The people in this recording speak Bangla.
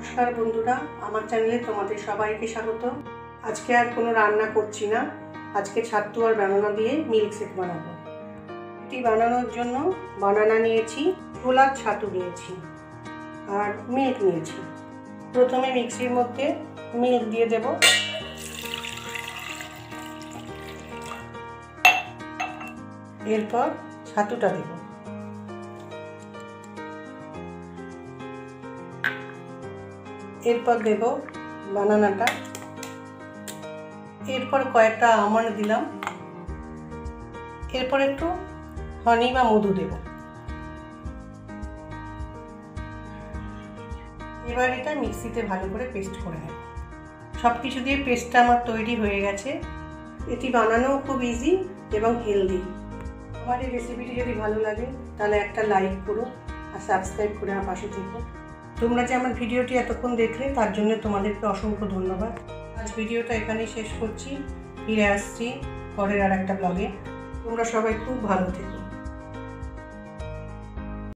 নমস্কার বন্ধুরা, আমার চ্যানেলে তোমাদের সবাইকে স্বাগত। আজকে আর কোনো রান্না করছি না। আজকে ছাতু আর বানানা দিয়ে মিল্কশেক বানাবো। এটি বানানোর জন্য বানানা নিয়েছি, ছোলার ছাতু নিয়েছি আর মিল্ক নিয়েছি। প্রথমে মিক্সির মধ্যে মিল্ক দিয়ে দেব। এরপর ছাতুটা দেব। এরপর দেব বানানাটা। এরপর কয়েকটা আমন্ড দিলাম। এরপর একটু হানি বা মধু দেব। এবার এটা মিক্সিতে ভালো করে পেস্ট করে নেব। সব কিছু দিয়ে পেস্টটা আমার তৈরি হয়ে গেছে। এটি বানানোও খুব ইজি এবং হেলদি। আমার এই রেসিপিটি যদি ভালো লাগে তাহলে একটা লাইক করো আর সাবস্ক্রাইব করে আমার পাশে থেকো। তোমরা যে আমার ভিডিওটি এতক্ষণ দেখলে তার জন্য তোমাদেরকে অসংখ্য ধন্যবাদ। আজ ভিডিওটা এখানেই শেষ করছি। ফিরে আসছি পরের আর একটা ব্লগে। তোমরা সবাই খুব ভালো থেকো।